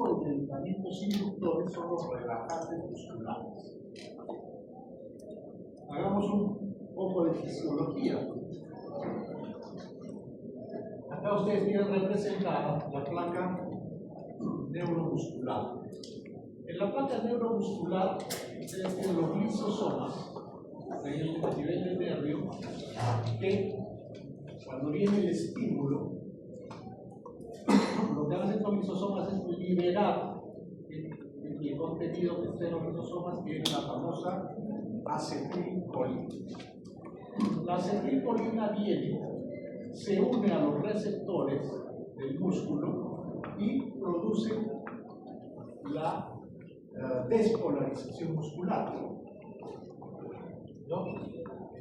tipo de medicamentos inductores son los relajantes musculares. Hagamos un poco de fisiología. Acá ustedes tienen representada la placa neuromuscular. En la placa neuromuscular ustedes tienen los lisosomas a nivel del nervio que cuando viene el estímulo, lo que hacen estos lisosomas es liberar el contenido que está en los lisosomas, que es la famosa acetilcolina. La acetilcolina viene, se une a los receptores del músculo y produce la despolarización muscular, ¿no?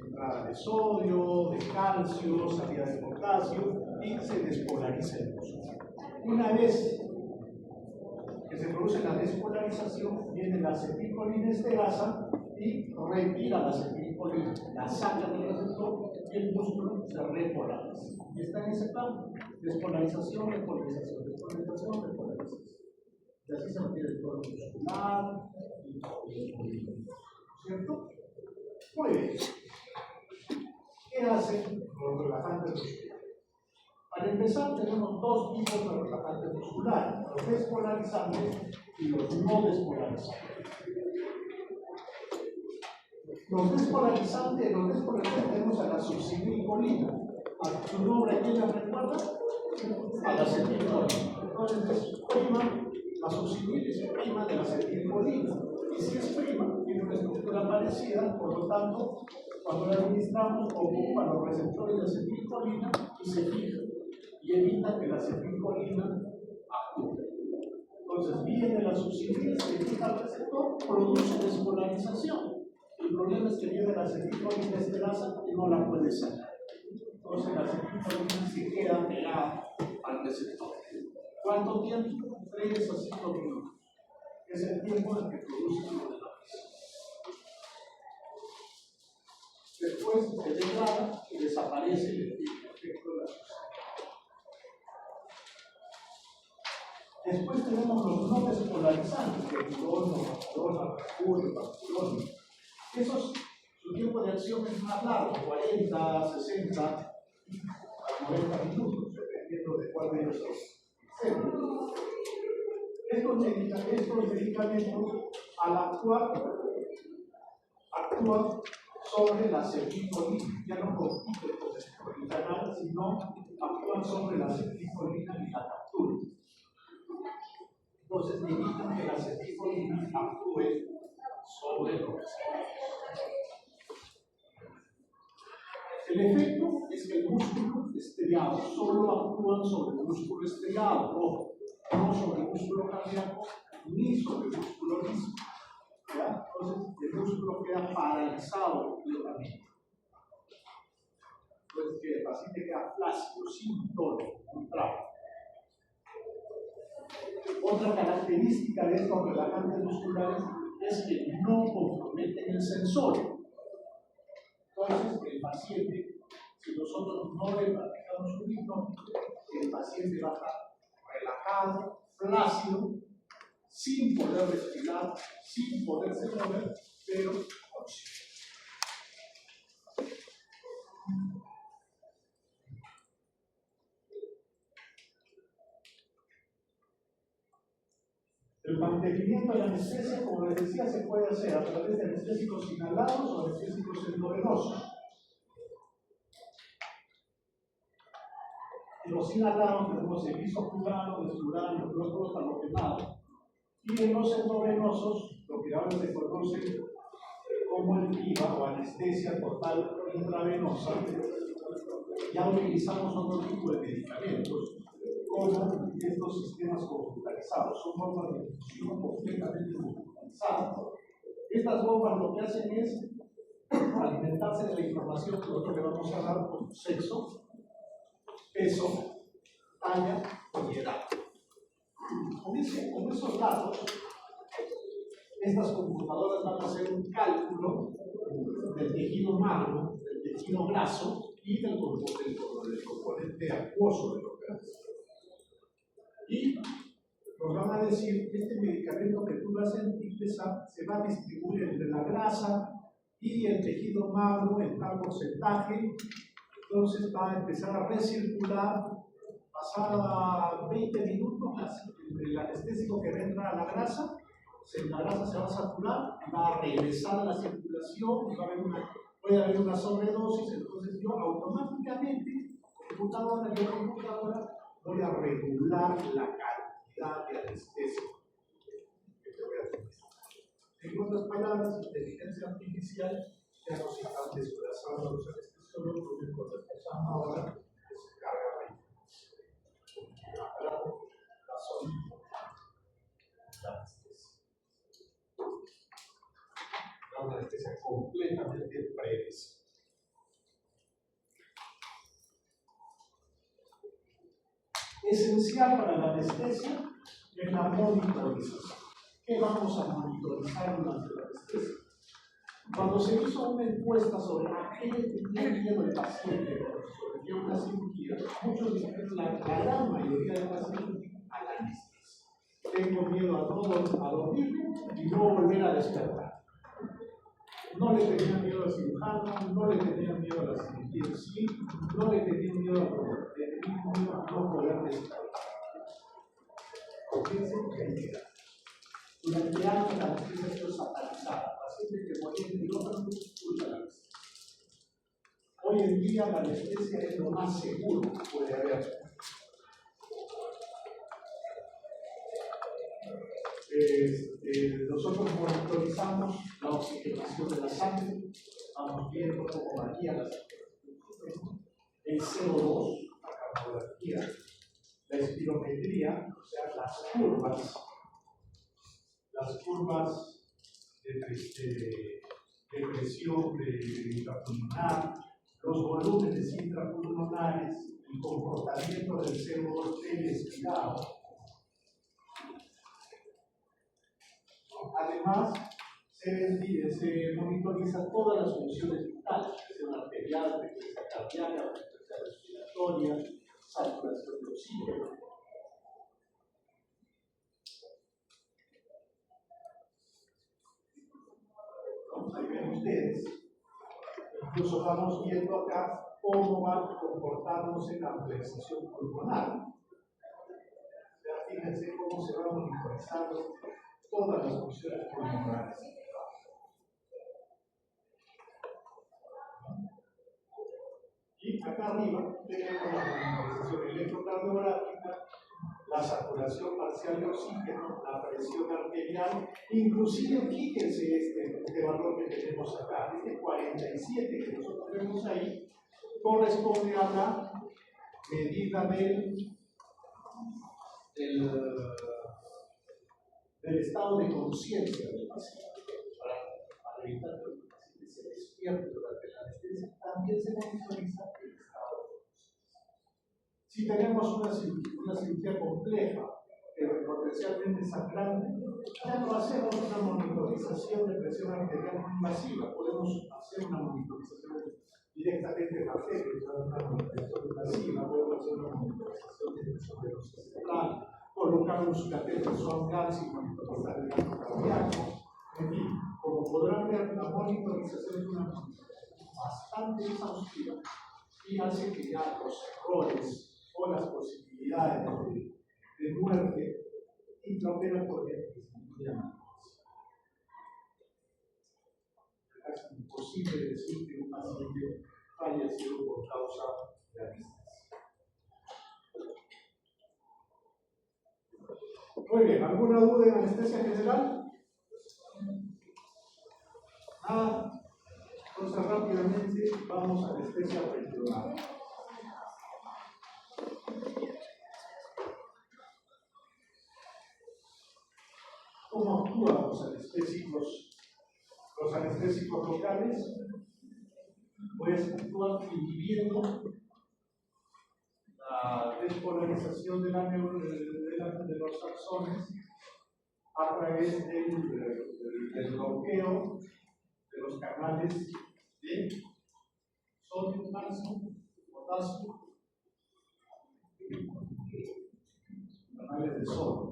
Entrada de sodio, de calcio, salida de potasio y se despolariza el músculo. Una vez que se produce la despolarización, viene la acetilcolina esterasa y retira la acetilcolina, la saca del receptor y el músculo se repolariza. Y está en ese plan: despolarización, repolarización, despolarización, repolarización. Y así se mantiene el tono muscular y todo, ¿cierto? Muy bien. ¿Qué hacen los relajantes musculares? Para empezar, tenemos dos tipos de relajantes musculares: los despolarizantes y los no despolarizantes. Los despolarizantes tenemos a la succinilcolina. ¿A su nombre a quién le recuerda? A la acetilcolina. Entonces, la succinil es prima de la acetilcolina. Y si es prima, tiene una estructura parecida, por lo tanto, cuando la administramos, ocupa los receptores de acetilcolina y se fija y evita que la acetilcolina actúe. Entonces, viene la succinil, se fija al receptor, produce despolarización. El problema es que viene la acetilcolina esterasa y no la puede sacar. Entonces, la acetilcolina se queda pegada al receptor. ¿Cuánto tiempo? 3 a 5 minutos. Es el tiempo en que produce la despolarización. Después se degrada y desaparece el efecto de la succinil. Después tenemos los no despolarizantes, epidona, bacterona, mercurio, bacterona. Esos, su tiempo de acción es más largo, 40, 60, 90 minutos, dependiendo de cuál de ellos es. Estos medicamentos, al actuar, actúan sobre la acetilcolina, ya no compiten con el canal, sino actúan sobre la acetilcolina y la capturan. Entonces evitan que la acetilcolina actúe sobre los receptores. El efecto es que el músculo estriado solo actúan sobre el músculo estriado, no sobre el músculo cardíaco ni sobre el músculo liso. Entonces el músculo queda paralizado completamente. Entonces que el paciente queda flácido, sin tono, contrario. Otra característica de estos relajantes musculares es que no comprometen el sensorio. Entonces, el paciente, si nosotros no le practicamos un hipnótico, el paciente va a estar relajado, flácido, sin poder respirar, sin poderse mover, pero consciente. El mantenimiento de la anestesia, como les decía, se puede hacer a través de anestésicos inhalados o anestésicos endovenosos. En los inhalados tenemos el isoflurano, desflurano, el clorprotalogenado. Y en los endovenosos, lo que ahora se conoce como el PIVA o anestesia total intravenosa, ya utilizamos otro tipo de medicamentos, como estos sistemas computarizados. Son bombas de infusión completamente computarizadas. Estas bombas lo que hacen es alimentarse de la información que nosotros le vamos a dar por sexo, peso, talla y edad. Con esos datos, estas computadoras van a hacer un cálculo del tejido magro, del tejido graso y del componente acuoso del organismo. Y nos van a decir que este medicamento que tú vas a sentir se va a distribuir entre la grasa y el tejido magro en tal porcentaje, entonces va a empezar a recircular, pasada 20 minutos, el anestésico que va a entrar a la grasa se va a saturar, va a regresar a la circulación, y puede haber una sobredosis, entonces yo automáticamente, computadora, voy a regular la cantidad de anestésico que te voy a utilizar. En otras palabras, inteligencia artificial ya nos está desplazando los anestesiólogos, lo único que empezamos ahora es cargar la información. La solita, la anestesia. Una anestesia completamente predecible. Esencial para la anestesia es la monitorización. ¿Qué vamos a monitorizar durante la anestesia? Cuando se hizo una encuesta sobre a qué le tenía miedo el paciente sobre una cirugía, muchos dijeron, la gran mayoría de los pacientes, a la anestesia. Tengo miedo a dormir y no volver a despertar. No le tenían miedo al cirujano, no le tenían miedo a la cirugía en sí, no le tenían miedo a no poder despertar. Fíjense que hay que dar. Durante años la anestesia fue satanizada. Pacientes que morían de quirófano escucha la anestesia. Hoy en día la anestesia es lo más seguro que puede haber. Nosotros monitorizamos la oxigenación de la sangre, vamos viendo cómo varía la sangre, el CO2, la cardiografía, la espirometría, o sea, las curvas de presión intrapulmonar, los volúmenes intrapulmonares, el comportamiento del CO2 del expirado. Además, se monitoriza todas las funciones vitales, presión arterial, frecuencia cardíaca, frecuencia respiratoria, saturación de oxígeno. Ahí ven ustedes, incluso vamos viendo acá cómo va comportándose la ampliación pulmonar. Fíjense cómo se va monitorizando todas las funciones pulmonares. Y acá arriba tenemos la monitorización electrocardiográfica, la saturación parcial de oxígeno, la presión arterial, inclusive fíjense este valor que tenemos acá, este 47 que nosotros vemos ahí, corresponde a la medida del estado de conciencia del paciente. Para evitar que el paciente se despierte durante la anestesia, también se monitoriza el estado de conciencia. Si tenemos una cirugía compleja, pero potencialmente sangrante, ya no hacemos una monitorización de presión arterial invasiva, podemos hacer una monitorización directamente magnética, una monitorización invasiva, podemos hacer una monitorización de presión cerebral, colocar un catéter Swan-Ganz y monitorizar el gasto cardíaco. En fin, como podrán ver, la monitorización es una monitorización bastante exhaustiva y hace que ya los errores o las posibilidades de muerte intraoperatorias disminuyan. Es imposible decir que un paciente fallecido por causa de anestesia. Muy bien, ¿alguna duda en anestesia general? Nada. Entonces rápidamente vamos a anestesia peridural. ¿Cómo actúan los anestésicos locales? Pues actúan inhibiendo la despolarización de los axones a través del bloqueo de los canales de sodio, calcio, potasio, canales de sodio.